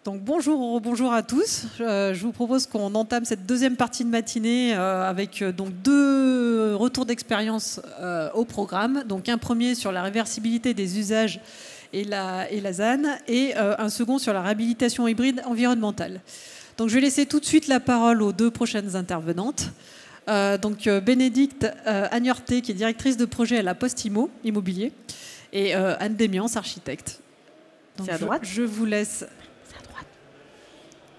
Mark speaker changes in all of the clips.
Speaker 1: Donc bonjour, bonjour à tous. Je vous propose qu'on entame cette deuxième partie de matinée avec donc deux retours d'expérience au programme. Donc un premier sur la réversibilité des usages et la ZAN et un second sur la réhabilitation hybride environnementale. Donc je vais laisser tout de suite la parole aux deux prochaines intervenantes. Donc Bénédicte Agnorté, qui est directrice de projet à la Poste Immobilier, et Anne Démiance, architecte. Donc
Speaker 2: c'est à droite.
Speaker 1: Je vous laisse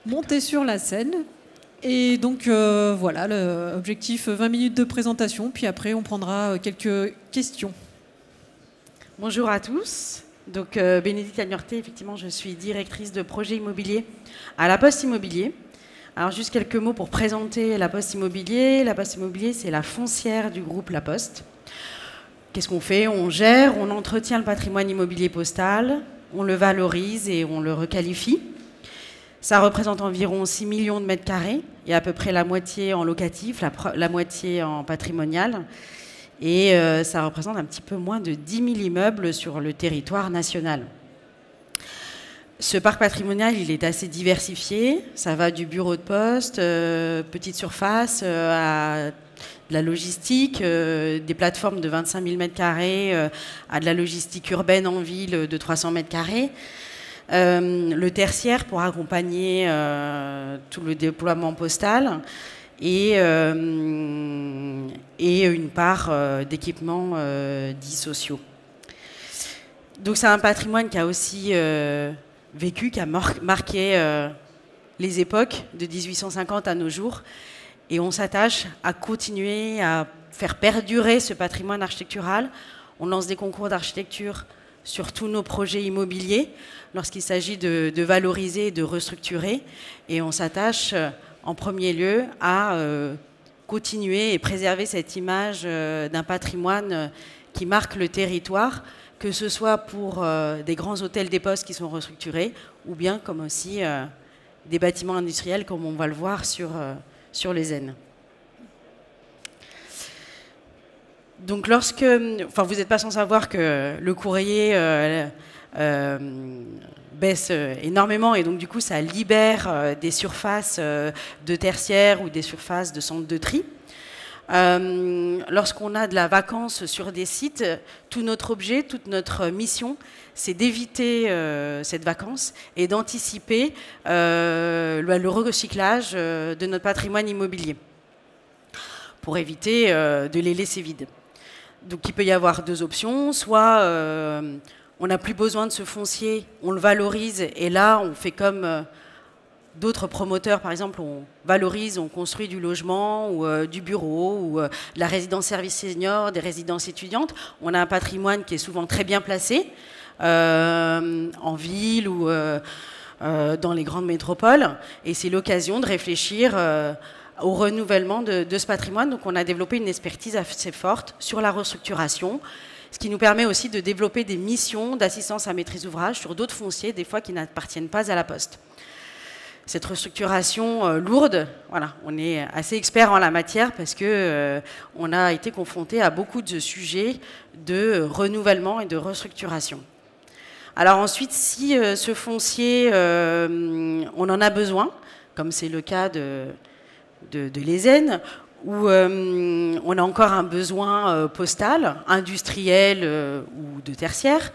Speaker 1: monter sur la scène. Et donc voilà, l'objectif 20 minutes de présentation, puis après on prendra quelques questions.
Speaker 2: Bonjour à tous. Donc Bénédicte Agnorté, effectivement, je suis directrice de projet immobilier à la Poste Immobilier. Alors juste quelques mots pour présenter la Poste Immobilier. La Poste Immobilier, c'est la foncière du groupe La Poste. Qu'est-ce qu'on fait? On gère, on entretient le patrimoine immobilier postal, on le valorise et on le requalifie. Ça représente environ 6 millions de mètres carrés et à peu près la moitié en locatif, la moitié en patrimonial. Et ça représente un petit peu moins de 10 000 immeubles sur le territoire national. Ce parc patrimonial, il est assez diversifié. Ça va du bureau de poste, petite surface, à de la logistique, des plateformes de 25 000 mètres carrés, à de la logistique urbaine en ville de 300 mètres carrés. Le tertiaire pour accompagner tout le déploiement postal et une part d'équipements dits sociaux. Donc c'est un patrimoine qui a aussi vécu, qui a marqué les époques de 1850 à nos jours, et on s'attache à continuer à faire perdurer ce patrimoine architectural. On lance des concours d'architecture sur tous nos projets immobiliers lorsqu'il s'agit de valoriser et de restructurer. Et on s'attache en premier lieu à continuer et préserver cette image d'un patrimoine qui marque le territoire, que ce soit pour des grands hôtels des postes qui sont restructurés, ou bien comme aussi des bâtiments industriels, comme on va le voir sur les N. Donc vous n'êtes pas sans savoir que le courrier baisse énormément, et donc du coup ça libère des surfaces de tertiaire ou des surfaces de centres de tri. Lorsqu'on a de la vacance sur des sites, tout notre objet, toute notre mission, c'est d'éviter cette vacance et d'anticiper le recyclage de notre patrimoine immobilier pour éviter de les laisser vides. Donc il peut y avoir deux options, soit on n'a plus besoin de ce foncier, on le valorise, et là on fait comme d'autres promoteurs, par exemple, on valorise, on construit du logement ou du bureau ou de la résidence service senior, des résidences étudiantes. On a un patrimoine qui est souvent très bien placé en ville ou dans les grandes métropoles, et c'est l'occasion de réfléchir au renouvellement de ce patrimoine. Donc on a développé une expertise assez forte sur la restructuration, ce qui nous permet aussi de développer des missions d'assistance à maîtrise d'ouvrage sur d'autres fonciers, des fois qui n'appartiennent pas à la Poste. Cette restructuration lourde, voilà, on est assez expert en la matière parce que on a été confronté à beaucoup de sujets de renouvellement et de restructuration. Alors ensuite, si ce foncier, on en a besoin, comme c'est le cas de l'Ezen, où on a encore un besoin postal, industriel ou de tertiaire,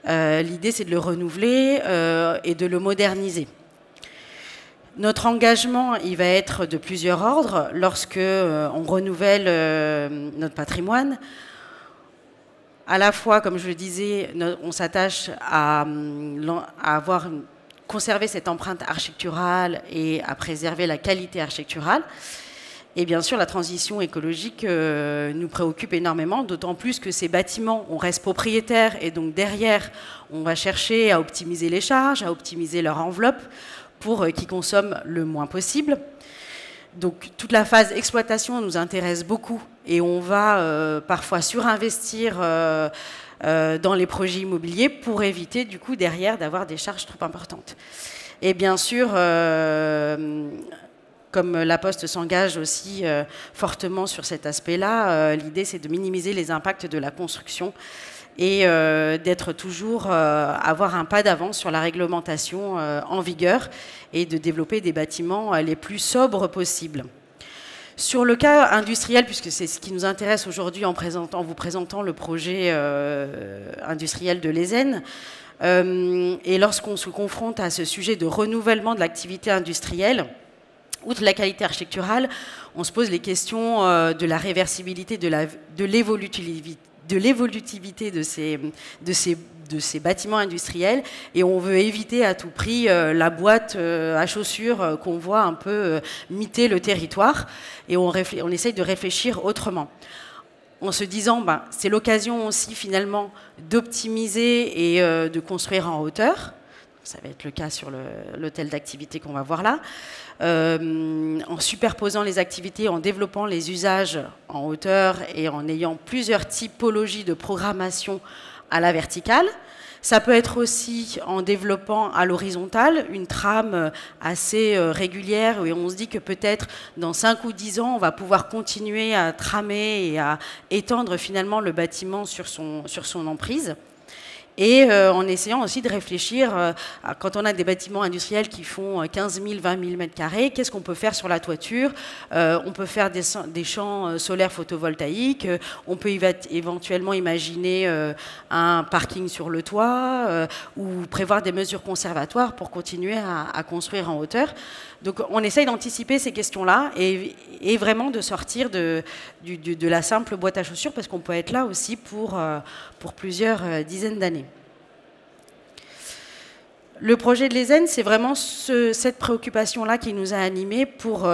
Speaker 2: l'idée c'est de le renouveler et de le moderniser. Notre engagement, il va être de plusieurs ordres. Lorsque on renouvelle notre patrimoine, à la fois, comme je le disais, on s'attache à conserver cette empreinte architecturale et à préserver la qualité architecturale. Et bien sûr, la transition écologique nous préoccupe énormément, d'autant plus que ces bâtiments, on reste propriétaire, et donc derrière, on va chercher à optimiser les charges, à optimiser leur enveloppe, pour qu'ils consomment le moins possible. Donc toute la phase exploitation nous intéresse beaucoup, et on va parfois surinvestir dans les projets immobiliers pour éviter du coup derrière d'avoir des charges trop importantes. Et bien sûr, comme la Poste s'engage aussi fortement sur cet aspect-là, l'idée c'est de minimiser les impacts de la construction et d'être toujours, avoir un pas d'avance sur la réglementation en vigueur et de développer des bâtiments les plus sobres possibles. Sur le cas industriel, puisque c'est ce qui nous intéresse aujourd'hui en vous présentant le projet industriel de l'ESEN, et lorsqu'on se confronte à ce sujet de renouvellement de l'activité industrielle, outre la qualité architecturale, on se pose les questions de la réversibilité, de l'évolutivité de ces bâtiments industriels, et on veut éviter à tout prix la boîte à chaussures qu'on voit un peu miter le territoire, et on essaye de réfléchir autrement. En se disant, c'est l'occasion aussi finalement d'optimiser et de construire en hauteur. Ça va être le cas sur l'hôtel d'activité qu'on va voir là. En superposant les activités, en développant les usages en hauteur et en ayant plusieurs typologies de programmation à la verticale. Ça peut être aussi en développant à l'horizontale une trame assez régulière, où on se dit que peut-être dans 5 ou 10 ans, on va pouvoir continuer à tramer et à étendre finalement le bâtiment sur son emprise. Et en essayant aussi de réfléchir, quand on a des bâtiments industriels qui font 15 000, 20 000 mètres carrés, qu'est-ce qu'on peut faire sur la toiture? On peut faire des champs solaires photovoltaïques, on peut éventuellement imaginer un parking sur le toit, ou prévoir des mesures conservatoires pour continuer à construire en hauteur. Donc on essaye d'anticiper ces questions-là et vraiment de sortir de la simple boîte à chaussures, parce qu'on peut être là aussi pour plusieurs dizaines d'années. Le projet de l'ESEN, c'est vraiment cette préoccupation-là qui nous a animés pour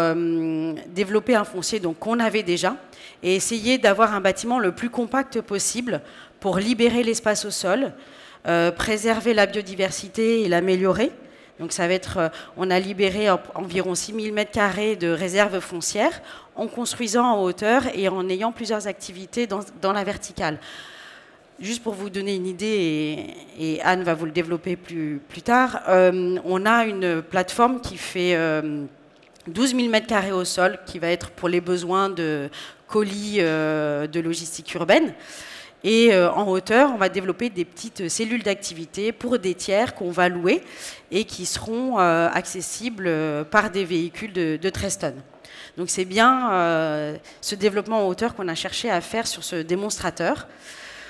Speaker 2: développer un foncier qu'on avait déjà et essayer d'avoir un bâtiment le plus compact possible pour libérer l'espace au sol, préserver la biodiversité et l'améliorer. Donc ça va être, on a libéré environ 6 000 m² de réserve foncière en construisant en hauteur et en ayant plusieurs activités dans la verticale. Juste pour vous donner une idée, et Anne va vous le développer plus tard, on a une plateforme qui fait 12 000 m² au sol, qui va être pour les besoins de colis de logistique urbaine. Et en hauteur, on va développer des petites cellules d'activité pour des tiers qu'on va louer et qui seront accessibles par des véhicules de 13 tonnes. Donc c'est bien ce développement en hauteur qu'on a cherché à faire sur ce démonstrateur.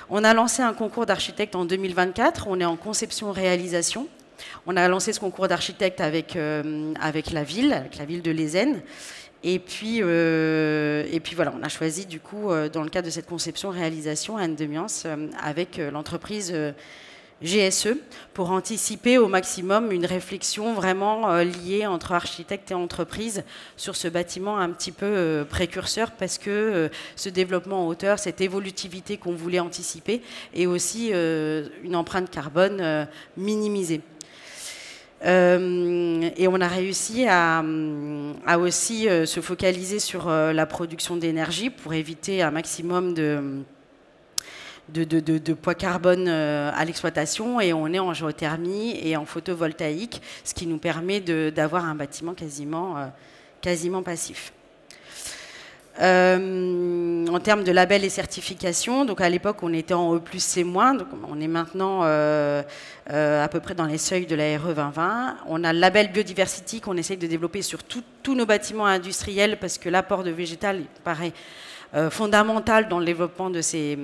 Speaker 2: On a lancé un concours d'architectes en 2024, on est en conception-réalisation. On a lancé ce concours d'architectes avec la ville de l'ESEN. Et puis voilà, on a choisi du coup, dans le cadre de cette conception-réalisation, Anne Demiance, avec l'entreprise GSE, pour anticiper au maximum une réflexion vraiment liée entre architectes et entreprises sur ce bâtiment un petit peu précurseur, parce que ce développement en hauteur, cette évolutivité qu'on voulait anticiper, et aussi une empreinte carbone minimisée. Et on a réussi à aussi se focaliser sur la production d'énergie pour éviter un maximum de poids carbone à l'exploitation, et on est en géothermie et en photovoltaïque, ce qui nous permet d'avoir un bâtiment quasiment passif. En termes de labels et certifications, donc à l'époque on était en E+C-, donc on est maintenant à peu près dans les seuils de la RE 2020. On a le label Biodiversity qu'on essaye de développer sur tous nos bâtiments industriels, parce que l'apport de végétal paraît fondamental dans le développement de ces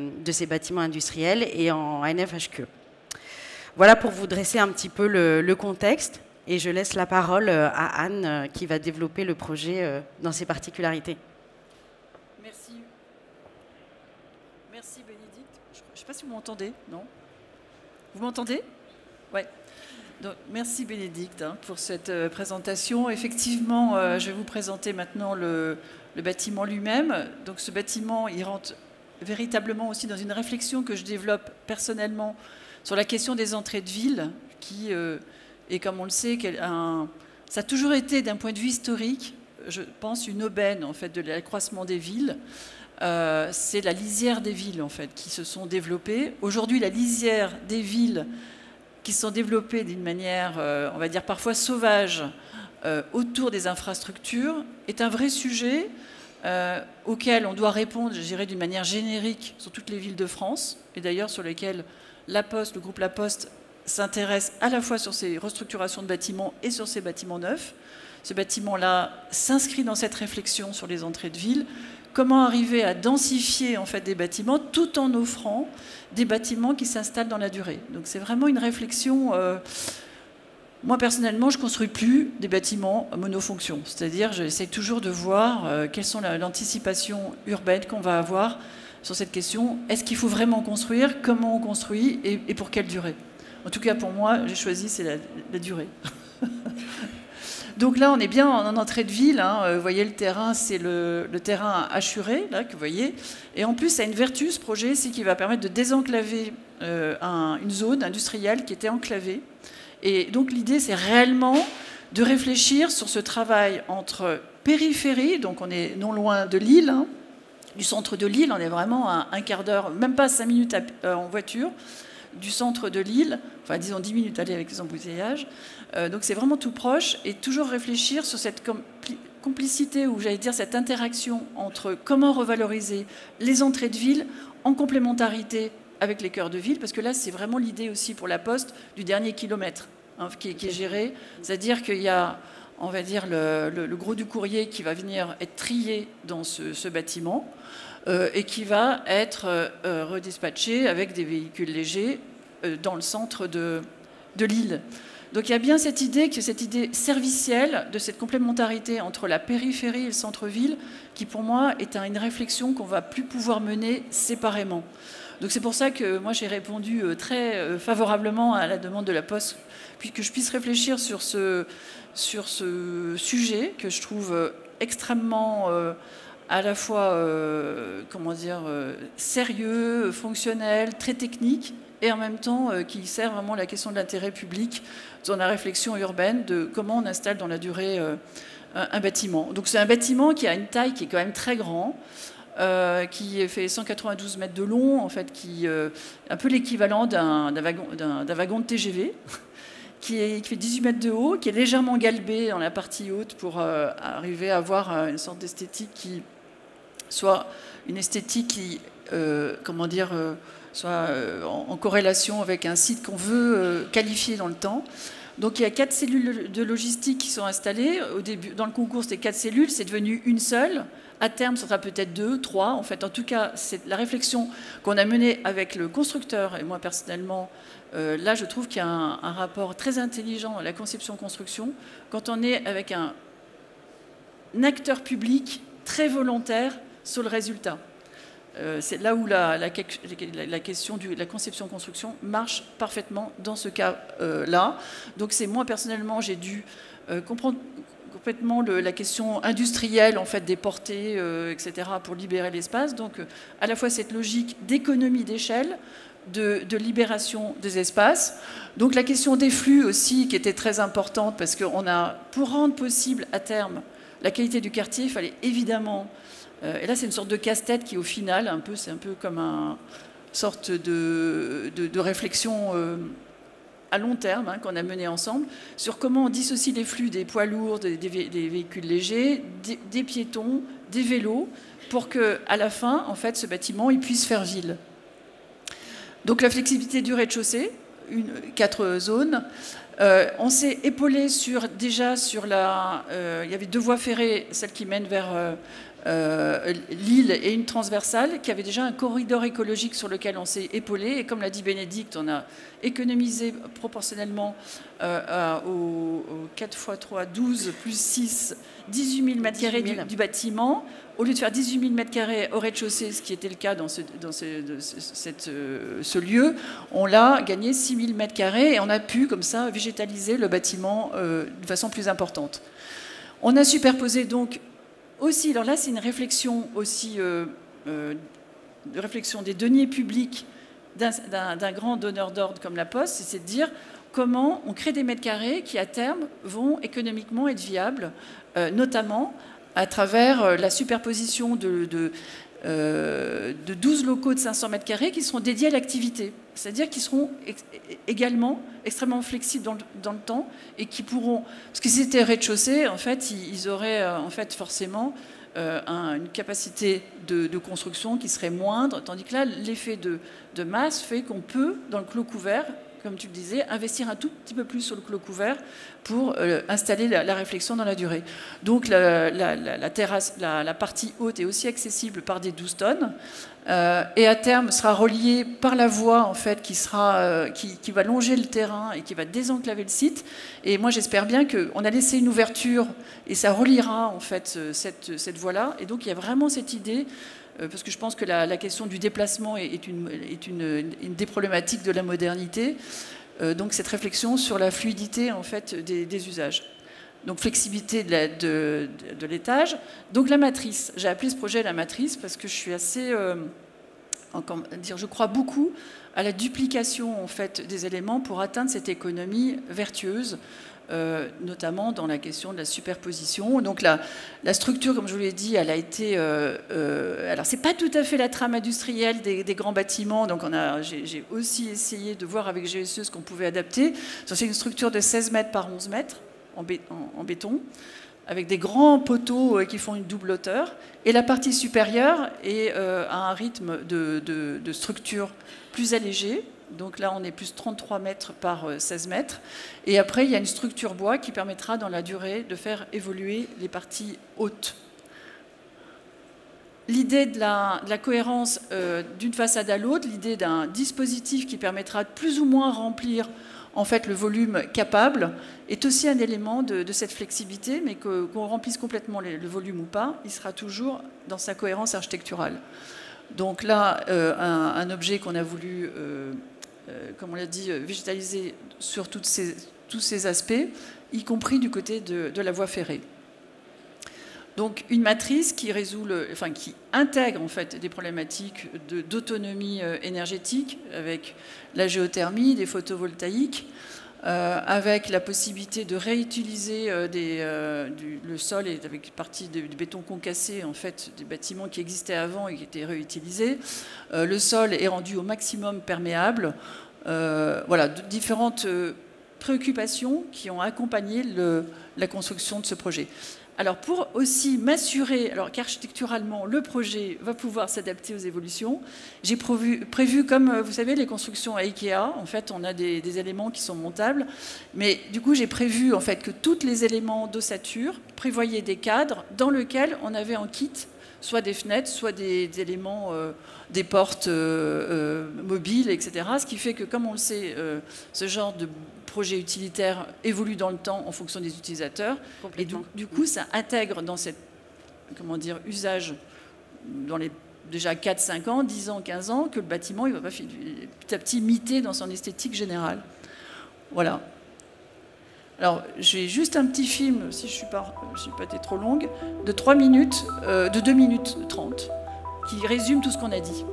Speaker 2: bâtiments industriels, et en NFHQ. Voilà pour vous dresser un petit peu le contexte, et je laisse la parole à Anne qui va développer le projet dans ses particularités.
Speaker 3: Merci Bénédicte. Je ne sais pas si vous m'entendez, non? Vous m'entendez? Ouais. Donc, merci Bénédicte pour cette présentation. Effectivement, je vais vous présenter maintenant le bâtiment lui-même. Donc ce bâtiment, il rentre véritablement aussi dans une réflexion que je développe personnellement sur la question des entrées de ville, qui est, comme on le sait, ça a toujours été, d'un point de vue historique, je pense, une aubaine en fait, de l'accroissement des villes. C'est la lisière des villes en fait, qui se sont développées. Aujourd'hui, la lisière des villes qui se sont développées d'une manière, on va dire parfois sauvage, autour des infrastructures, est un vrai sujet auxquels on doit répondre, je dirais, d'une manière générique sur toutes les villes de France, et d'ailleurs sur lesquelles La Poste, le groupe La Poste, s'intéresse à la fois sur ces restructurations de bâtiments et sur ces bâtiments neufs. Ce bâtiment-là s'inscrit dans cette réflexion sur les entrées de ville. Comment arriver à densifier en fait des bâtiments tout en offrant des bâtiments qui s'installent dans la durée. Donc c'est vraiment une réflexion. Moi personnellement, je ne construis plus des bâtiments monofonctions. C'est-à-dire, j'essaie toujours de voir quelles sont l'anticipation urbaine qu'on va avoir sur cette question. Est-ce qu'il faut vraiment construire? Comment on construit? Et pour quelle durée? En tout cas, pour moi, j'ai choisi, c'est la durée. Donc là, on est bien en entrée de ville. Hein. Vous voyez, le terrain, c'est le terrain hachuré, là, que vous voyez. Et en plus, ça a une vertu, ce projet, c'est qu'il va permettre de désenclaver une zone industrielle qui était enclavée. Et donc, l'idée, c'est réellement de réfléchir sur ce travail entre périphérie, donc on est non loin de Lille, hein, du centre de Lille, on est vraiment à un quart d'heure, même pas 5 minutes en voiture, du centre de Lille, enfin disons 10 minutes aller avec les embouteillages. Donc c'est vraiment tout proche et toujours réfléchir sur cette complicité ou j'allais dire cette interaction entre comment revaloriser les entrées de ville en complémentarité avec les cœurs de ville, parce que là c'est vraiment l'idée aussi pour La Poste du dernier kilomètre hein, qui est géré, c'est-à-dire qu'il y a on va dire le gros du courrier qui va venir être trié dans ce bâtiment et qui va être redispatché avec des véhicules légers dans le centre de Lille. Donc il y a bien cette idée servicielle de cette complémentarité entre la périphérie et le centre-ville qui pour moi est une réflexion qu'on ne va plus pouvoir mener séparément. Donc c'est pour ça que moi j'ai répondu très favorablement à la demande de La Poste, puis que je puisse réfléchir sur ce sujet que je trouve extrêmement à la fois sérieux, fonctionnel, très technique, et en même temps qui sert vraiment la question de l'intérêt public dans la réflexion urbaine de comment on installe dans la durée un bâtiment. Donc c'est un bâtiment qui a une taille qui est quand même très grand, qui fait 192 mètres de long, en fait, qui est un peu l'équivalent d'un wagon de TGV, qui fait 18 mètres de haut, qui est légèrement galbé dans la partie haute pour arriver à avoir une sorte d'esthétique qui soit une esthétique qui, soit en corrélation avec un site qu'on veut qualifier dans le temps. Donc il y a 4 cellules de logistique qui sont installées. Au début, dans le concours, c'était 4 cellules, c'est devenu une seule. À terme, ce sera peut-être 2, 3. En fait, en tout cas, c'est la réflexion qu'on a menée avec le constructeur. Et moi, personnellement, là, je trouve qu'il y a un rapport très intelligent à la conception-construction quand on est avec un acteur public très volontaire sur le résultat. C'est là où la question de la conception-construction marche parfaitement dans ce cas-là. Donc c'est moi personnellement, j'ai dû comprendre complètement la question industrielle en fait des portées, etc. pour libérer l'espace. Donc à la fois cette logique d'économie d'échelle, de libération des espaces. Donc la question des flux aussi qui était très importante parce qu'on a, pour rendre possible à terme la qualité du quartier, il fallait évidemment et là, c'est une sorte de casse-tête qui, au final, c'est un peu comme une sorte de réflexion à long terme hein, qu'on a menée ensemble sur comment on dissocie les flux des poids lourds, des véhicules légers, des piétons, des vélos, pour qu'à la fin, en fait, ce bâtiment il puisse faire ville. Donc la flexibilité du rez-de-chaussée, 4 zones. On s'est épaulé déjà sur il y avait 2 voies ferrées, celle qui mène vers Lille et une transversale qui avait déjà un corridor écologique sur lequel on s'est épaulé et comme l'a dit Bénédicte, on a économisé proportionnellement aux 4 x 3, 12 plus 6, 18 000 m² du bâtiment. Au lieu de faire 18 000 m² au rez-de-chaussée, ce qui était le cas dans ce lieu, on l'a gagné 6 000 m² et on a pu comme ça végétaliser le bâtiment de façon plus importante. On a superposé donc aussi, alors là c'est une réflexion aussi, réflexion des deniers publics d'un grand donneur d'ordre comme La Poste, c'est de dire comment on crée des mètres carrés qui à terme vont économiquement être viables, notamment à travers la superposition de 12 locaux de 500 mètres carrés qui seront dédiés à l'activité, c'est-à-dire qu'ils seront également extrêmement flexibles dans le temps et qui pourront, parce que si c'était rez-de-chaussée, en fait, ils auraient en fait forcément une capacité de construction qui serait moindre, tandis que là, l'effet de masse fait qu'on peut, dans le clos couvert, comme tu le disais, investir un tout petit peu plus sur le clos couvert pour installer la réflexion dans la durée. Donc la terrasse, la partie haute est aussi accessible par des 12 tonnes et à terme sera reliée par la voie en fait, qui va longer le terrain et qui va désenclaver le site. Et moi j'espère bien qu'on a laissé une ouverture et ça reliera en fait cette voie-là. Et donc il y a vraiment cette idée parce que je pense que la question du déplacement est une des problématiques de la modernité. Donc cette réflexion sur la fluidité en fait, des usages. Donc flexibilité de l'étage. Donc la matrice. J'ai appelé ce projet la matrice parce que je suis assez... je crois beaucoup à la duplication en fait, des éléments pour atteindre cette économie vertueuse. Notamment dans la question de la superposition. Donc la structure, comme je vous l'ai dit, elle a été... alors, c'est pas tout à fait la trame industrielle des grands bâtiments, donc j'ai aussi essayé de voir avec GSE ce qu'on pouvait adapter. C'est une structure de 16 mètres par 11 mètres en béton, avec des grands poteaux qui font une double hauteur. Et la partie supérieure est à un rythme de structure plus allégé. Donc là, on est plus 33 mètres par 16 mètres. Et après, il y a une structure bois qui permettra, dans la durée, de faire évoluer les parties hautes. L'idée de la cohérence d'une façade à l'autre, l'idée d'un dispositif qui permettra de plus ou moins remplir en fait, le volume capable, est aussi un élément de cette flexibilité, mais qu'on remplisse complètement le volume ou pas, il sera toujours dans sa cohérence architecturale. Donc là, un objet qu'on a voulu... comme on l'a dit, végétaliser sur tous ces aspects, y compris du côté de la voie ferrée. Donc une matrice qui qui intègre en fait des problématiques d'autonomie énergétique avec la géothermie, des photovoltaïques, avec la possibilité de réutiliser le sol et avec une partie du béton concassé en fait des bâtiments qui existaient avant et qui étaient réutilisés. Le sol est rendu au maximum perméable. Voilà, différentes préoccupations qui ont accompagné la construction de ce projet. Alors pour aussi m'assurer qu'architecturalement le projet va pouvoir s'adapter aux évolutions, j'ai prévu, comme vous savez les constructions à Ikea, en fait on a des éléments qui sont montables, mais du coup j'ai prévu en fait que tous les éléments d'ossature prévoyaient des cadres dans lesquels on avait en kit soit des fenêtres, soit des éléments, des portes mobiles, etc. Ce qui fait que, comme on le sait, ce genre de projet utilitaire évolue dans le temps en fonction des utilisateurs. Et du coup, ça intègre dans cette, usage dans les déjà 4, 5 ans, 10 ans, 15 ans, que le bâtiment il va petit à petit miter dans son esthétique générale. Voilà. Alors, j'ai juste un petit film, si je ne suis pas été trop longue, de 3 minutes, de 2 minutes 30, qui résume tout ce qu'on a dit.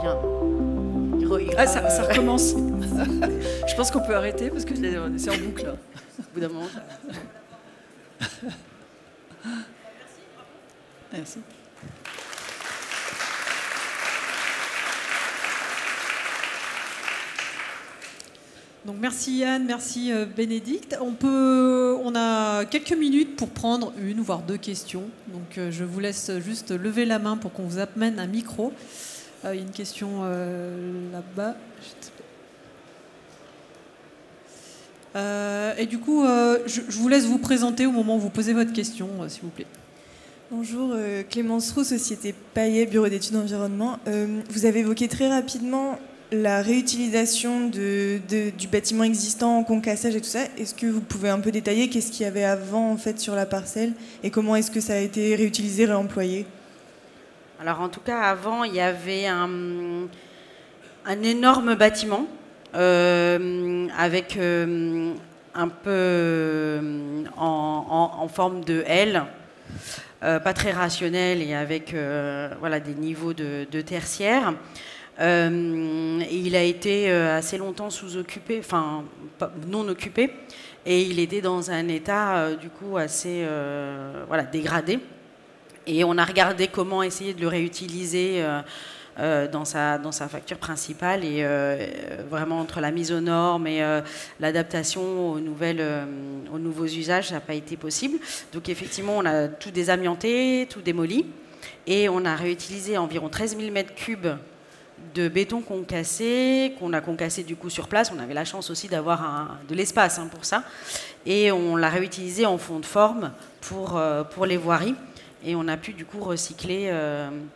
Speaker 2: revient.
Speaker 3: Ah, ça recommence. Je pense qu'on peut arrêter parce que c'est en boucle. Là.
Speaker 2: Au bout d'un moment.
Speaker 3: Merci.
Speaker 1: Donc merci Yann, merci Bénédicte. On a quelques minutes pour prendre une voire deux questions. Donc je vous laisse juste lever la main pour qu'on vous amène un micro. Il y a une question là-bas. Et du coup, je vous laisse vous présenter au moment où vous posez votre question, s'il vous plaît.
Speaker 4: Bonjour, Clémence Roux, Société Payet, Bureau d'études environnement. Vous avez évoqué très rapidement la réutilisation du bâtiment existant en concassage et tout ça. Est-ce que vous pouvez un peu détailler qu'est-ce qu'il y avait avant en fait sur la parcelle et comment est-ce que ça a été réutilisé, réemployé?
Speaker 2: Alors en tout cas, avant, il y avait un énorme bâtiment avec un peu en forme de L, pas très rationnel et avec voilà, des niveaux de tertiaire. Et il a été assez longtemps sous-occupé, enfin non occupé, et il était dans un état du coup assez voilà, dégradé. Et on a regardé comment essayer de le réutiliser dans sa facture principale et vraiment entre la mise aux normes et l'adaptation aux nouveaux usages, ça n'a pas été possible. Donc effectivement, on a tout désamianté, tout démoli et on a réutilisé environ 13 000 m3 de béton concassé, qu'on a concassé du coup sur place. On avait la chance aussi d'avoir de l'espace pour ça. Et on l'a réutilisé en fond de forme pour les voiries. Et on a pu du coup recycler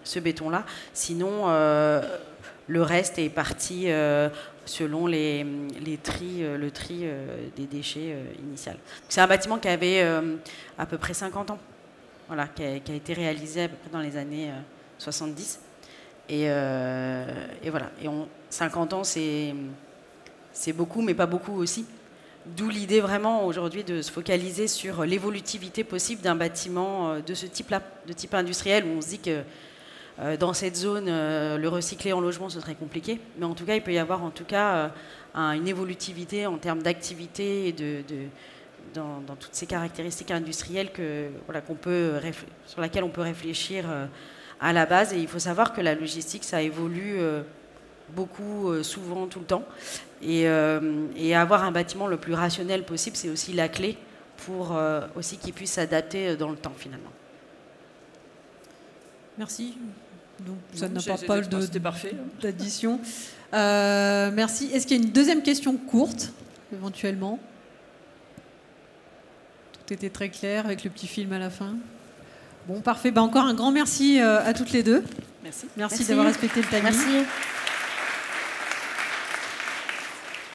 Speaker 2: ce béton-là. Sinon, le reste est parti selon le tri des déchets initial. C'est un bâtiment qui avait à peu près 50 ans, voilà, qui a été réalisé à peu près dans les années 70. Et voilà. Et 50 ans, c'est beaucoup, mais pas beaucoup aussi. D'où l'idée vraiment aujourd'hui de se focaliser sur l'évolutivité possible d'un bâtiment de ce type-là, de type industriel, où on se dit que dans cette zone, le recycler en logement, ce serait compliqué. Mais en tout cas, il peut y avoir en tout cas une évolutivité en termes d'activité et dans toutes ces caractéristiques industrielles voilà, sur lesquelles on peut réfléchir à la base. Et il faut savoir que la logistique, ça évolue beaucoup, souvent, tout le temps. Et avoir un bâtiment le plus rationnel possible, c'est aussi la clé pour aussi qu'il puisse s'adapter dans le temps, finalement.
Speaker 1: Merci. Donc, ça n'a pas d'addition. Merci. Est-ce qu'il y a une deuxième question courte, éventuellement? Tout était très clair avec le petit film à la fin. Bon, parfait. Encore un grand merci à toutes les deux.
Speaker 3: Merci.
Speaker 1: Merci d'avoir respecté le timing.
Speaker 2: Merci.